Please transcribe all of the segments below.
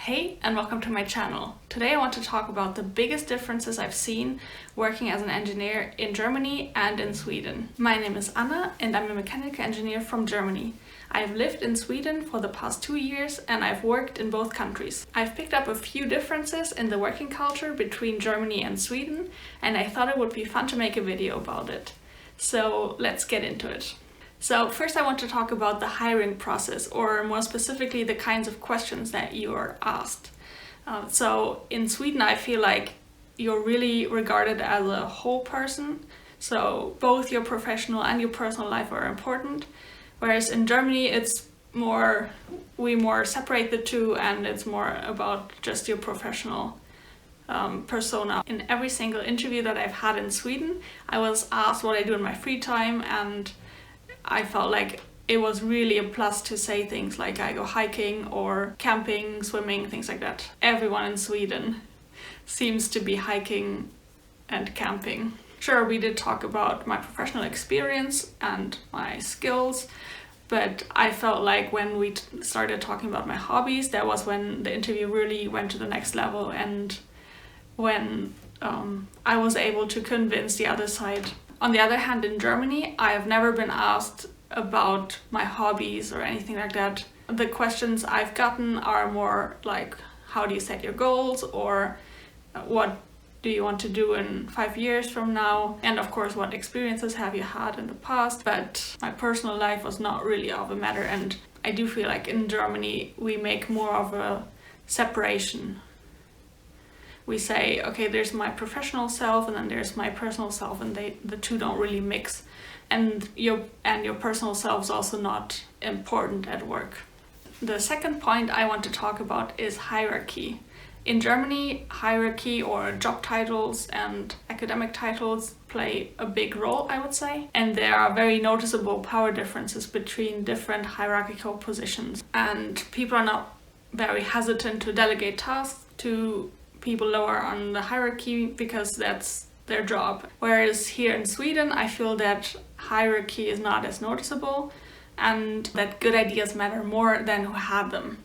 Hey, and welcome to my channel. Today I want to talk about the biggest differences I've seen working as an engineer in Germany and in Sweden. My name is Anna and I'm a mechanical engineer from Germany. I've lived in Sweden for the past 2 years and I've worked in both countries. I've picked up a few differences in the working culture between Germany and Sweden, and I thought it would be fun to make a video about it. So let's get into it. So first I want to talk about the hiring process, or more specifically the kinds of questions that you are asked. So in Sweden I feel like you're really regarded as a whole person, so both your professional and your personal life are important, whereas in Germany we more separate the two and it's more about just your professional persona. In every single interview that I've had in Sweden, I was asked what I do in my free time, and I felt like it was really a plus to say things like I go hiking or camping, swimming, things like that. Everyone in Sweden seems to be hiking and camping. Sure, we did talk about my professional experience and my skills, but I felt like when we started talking about my hobbies, that was when the interview really went to the next level, and when I was able to convince the other side. On the other hand, in Germany, I have never been asked about my hobbies or anything like that. The questions I've gotten are more like, how do you set your goals, or what do you want to do in 5 years from now? And of course, what experiences have you had in the past? But my personal life was not really of a matter, and I do feel like in Germany, we make more of a separation. We say, okay, there's my professional self and then there's my personal self, and the two don't really mix. And your personal self is also not important at work. The second point I want to talk about is hierarchy. In Germany, hierarchy or job titles and academic titles play a big role, I would say. And there are very noticeable power differences between different hierarchical positions. And people are not very hesitant to delegate tasks to people lower on the hierarchy because that's their job. Whereas here in Sweden, I feel that hierarchy is not as noticeable and that good ideas matter more than who had them.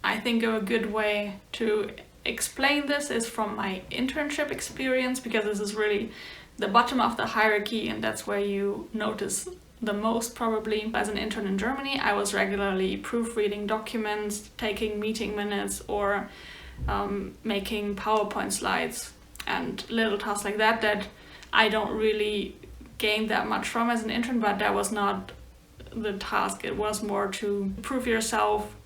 I think a good way to explain this is from my internship experience, because this is really the bottom of the hierarchy and that's where you notice the most probably. As an intern in Germany, I was regularly proofreading documents, taking meeting minutes, or making PowerPoint slides and little tasks like that I don't really gain that much from as an intern, but that was not the task. It was more to prove yourself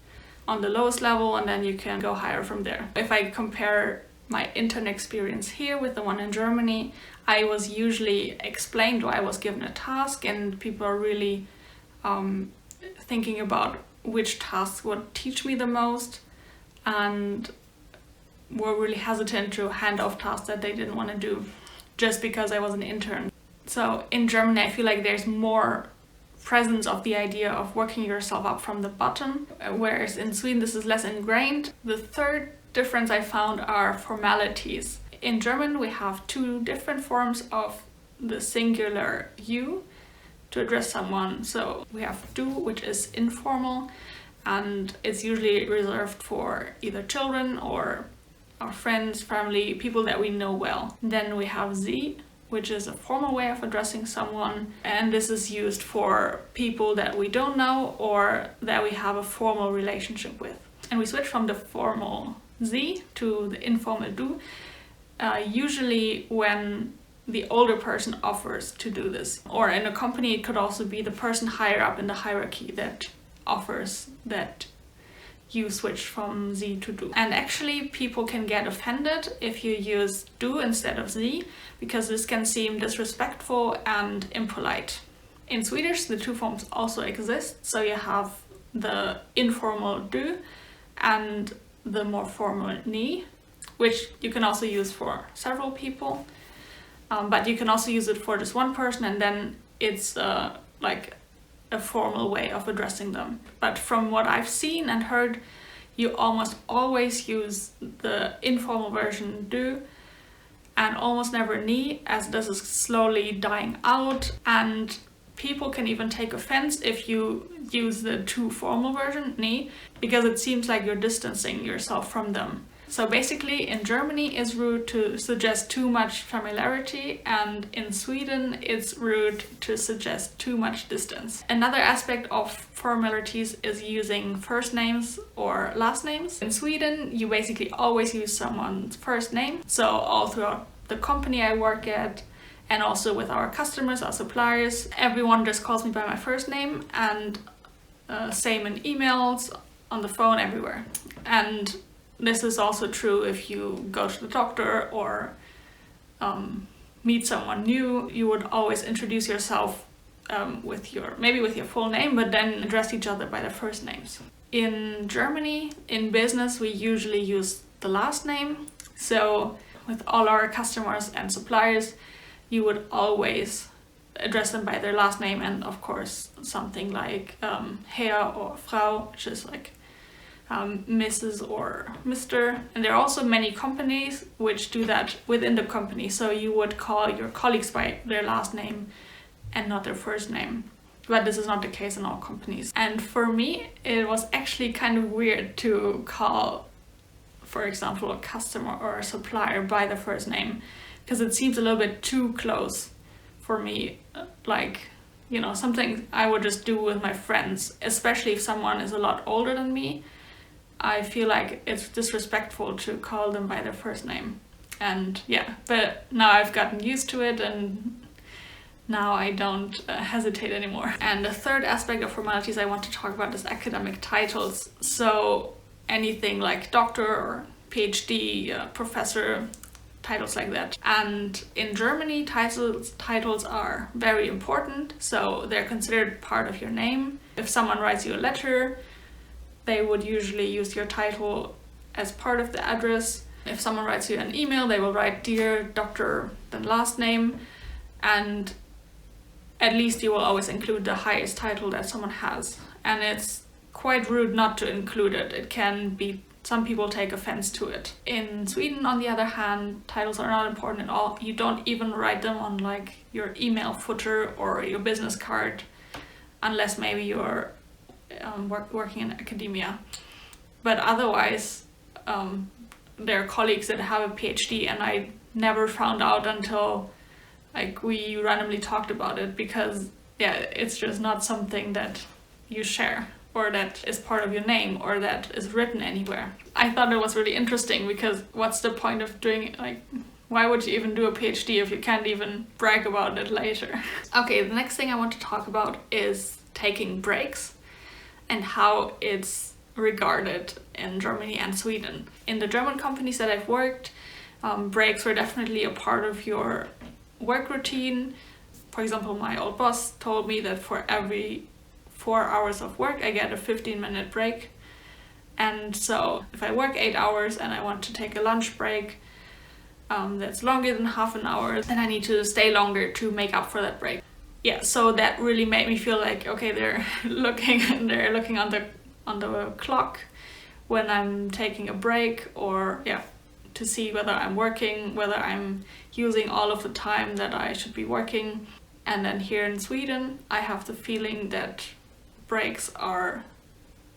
on the lowest level and then you can go higher from there. If I compare my intern experience here with the one in Germany, I was usually explained, or I was given a task, and people are really thinking about which tasks would teach me the most, and were really hesitant to hand off tasks that they didn't want to do just because I was an intern. So in Germany, I feel like there's more presence of the idea of working yourself up from the bottom, whereas in Sweden this is less ingrained. The third difference I found are formalities. In German we have 2 different forms of the singular you to address someone. So we have du, which is informal, and it's usually reserved for either children or our friends, family, people that we know well. Then we have sie, which is a formal way of addressing someone, and this is used for people that we don't know or that we have a formal relationship with. And we switch from the formal sie to the informal du, usually when the older person offers to do this. Or in a company, it could also be the person higher up in the hierarchy that offers that you switch from sie to du. And actually people can get offended if you use du instead of sie, because this can seem disrespectful and impolite. In Swedish, the 2 forms also exist, so you have the informal du and the more formal ni, which you can also use for several people, but you can also use it for just one person, and then it's like a formal way of addressing them. But from what I've seen and heard, you almost always use the informal version du and almost never ni, as this is slowly dying out, and people can even take offense if you use the too formal version, nie, because it seems like you're distancing yourself from them. So basically, in Germany, it's rude to suggest too much familiarity, and in Sweden, it's rude to suggest too much distance. Another aspect of formalities is using first names or last names. In Sweden, you basically always use someone's first name. So all throughout the company I work at, and also with our customers, our suppliers, everyone just calls me by my first name, and same in emails, on the phone, everywhere. And this is also true if you go to the doctor or meet someone new. You would always introduce yourself with your full name, but then address each other by their first names. In Germany, in business, we usually use the last name. So with all our customers and suppliers, you would always address them by their last name, and of course something like Herr or Frau, which is like Mrs. or Mr. And there are also many companies which do that within the company. So you would call your colleagues by their last name and not their first name. But this is not the case in all companies. And for me, it was actually kind of weird to call, for example, a customer or a supplier by the first name, because it seems a little bit too close for me. Like, you know, something I would just do with my friends, especially if someone is a lot older than me. I feel like it's disrespectful to call them by their first name. And yeah, but now I've gotten used to it, and now I don't hesitate anymore. And the third aspect of formalities I want to talk about is academic titles. So anything like doctor or PhD, professor, titles like that. And in Germany, titles are very important, so they're considered part of your name. If someone writes you a letter, they would usually use your title as part of the address. If someone writes you an email, they will write Dear Dr. then last name, and at least you will always include the highest title that someone has. And it's quite rude not to include it. It can be, some people take offense to it. In Sweden, on the other hand, titles are not important at all. You don't even write them on like your email footer or your business card, unless maybe you're working in academia. But otherwise, there are colleagues that have a PhD, and I never found out until like we randomly talked about it, because yeah, it's just not something that you share or that is part of your name or that is written anywhere. I thought it was really interesting, because what's the point of doing it? Like, why would you even do a PhD if you can't even brag about it later? Okay, the next thing I want to talk about is taking breaks and how it's regarded in Germany and Sweden. In the German companies that I've worked, breaks were definitely a part of your work routine. For example, my old boss told me that for every 4 hours of work, I get a 15-minute break. And so if I work 8 hours and I want to take a lunch break that's longer than half an hour, then I need to stay longer to make up for that break. Yeah, so that really made me feel like, okay, they're looking on the clock when I'm taking a break, or yeah, to see whether I'm working, whether I'm using all of the time that I should be working. And then here in Sweden, I have the feeling that breaks are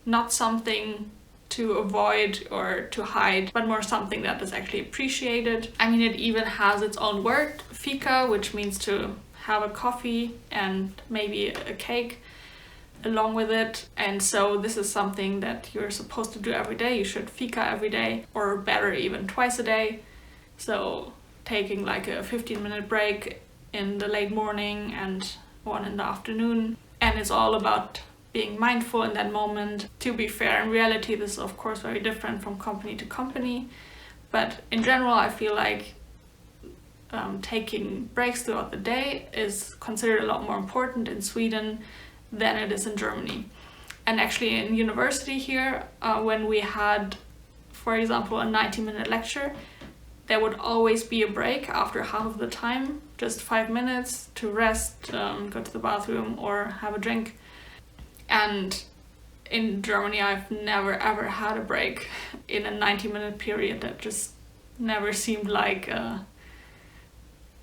not something to avoid or to hide, but more something that is actually appreciated. I mean, it even has its own word, Fika, which means to have a coffee and maybe a cake along with it. And so this is something that you're supposed to do every day. You should Fika every day, or better, even twice a day. So taking like a 15-minute break in the late morning and one in the afternoon. And it's all about being mindful in that moment. To be fair, in reality, this is of course very different from company to company. But in general, I feel like taking breaks throughout the day is considered a lot more important in Sweden than it is in Germany. And actually in university here, when we had, for example, a 90-minute lecture, there would always be a break after half of the time, just 5 minutes to rest, go to the bathroom or have a drink. And in Germany, I've never ever had a break in a 90-minute period. That just never seemed like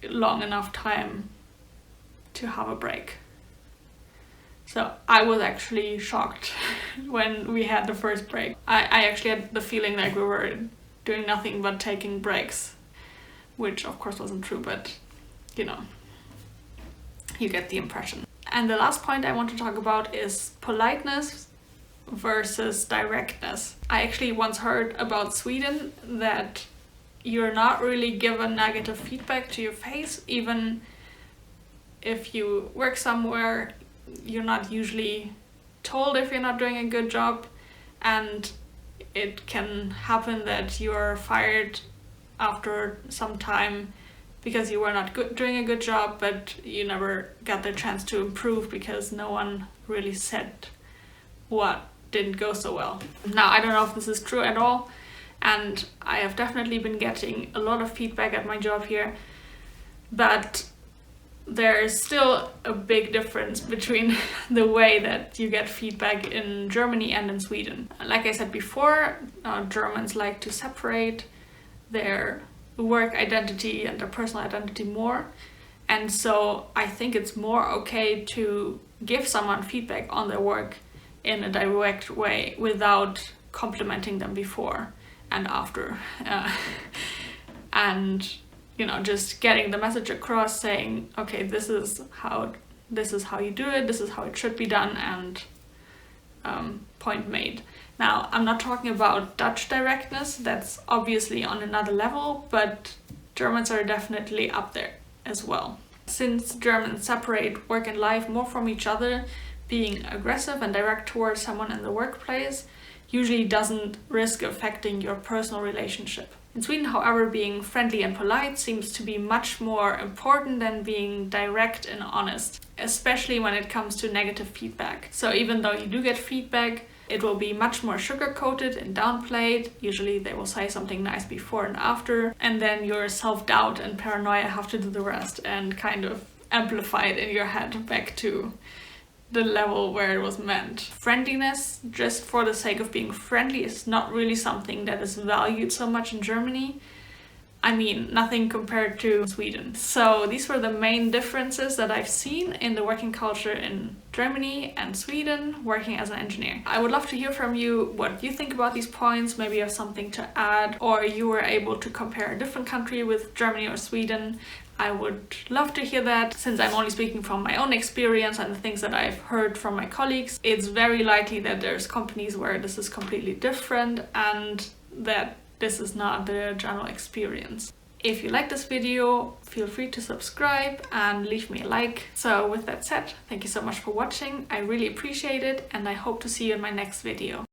long enough time to have a break. So I was actually shocked when we had the first break. I actually had the feeling like we were doing nothing but taking breaks, which of course wasn't true, but you know, you get the impression. And the last point I want to talk about is politeness versus directness. I actually once heard about Sweden that you're not really given negative feedback to your face. Even if you work somewhere, you're not usually told if you're not doing a good job, and it can happen that you're fired after some time because you were not doing a good job, but you never got the chance to improve because no one really said what didn't go so well. Now, I don't know if this is true at all, and I have definitely been getting a lot of feedback at my job here, but there's still a big difference between the way that you get feedback in Germany and in Sweden. Like I said before, Germans like to separate their work identity and their personal identity more, and so I think it's more okay to give someone feedback on their work in a direct way without complimenting them before and after, and you know, just getting the message across, saying, okay, this is how you do it, this is how it should be done, and point made. Now, I'm not talking about Dutch directness, that's obviously on another level, but Germans are definitely up there as well. Since Germans separate work and life more from each other, being aggressive and direct towards someone in the workplace usually doesn't risk affecting your personal relationship. In Sweden, however, being friendly and polite seems to be much more important than being direct and honest, especially when it comes to negative feedback. So even though you do get feedback, it will be much more sugar-coated and downplayed. Usually they will say something nice before and after, and then your self-doubt and paranoia have to do the rest and kind of amplify it in your head back to the level where it was meant. Friendliness, just for the sake of being friendly, is not really something that is valued so much in Germany. I mean, nothing compared to Sweden. So these were the main differences that I've seen in the working culture in Germany and Sweden working as an engineer. I would love to hear from you what you think about these points. Maybe you have something to add, or you were able to compare a different country with Germany or Sweden. I would love to hear that. Since I'm only speaking from my own experience and the things that I've heard from my colleagues, it's very likely that there's companies where this is completely different and that this is not the general experience. If you like this video, feel free to subscribe and leave me a like. So with that said, thank you so much for watching. I really appreciate it, and I hope to see you in my next video.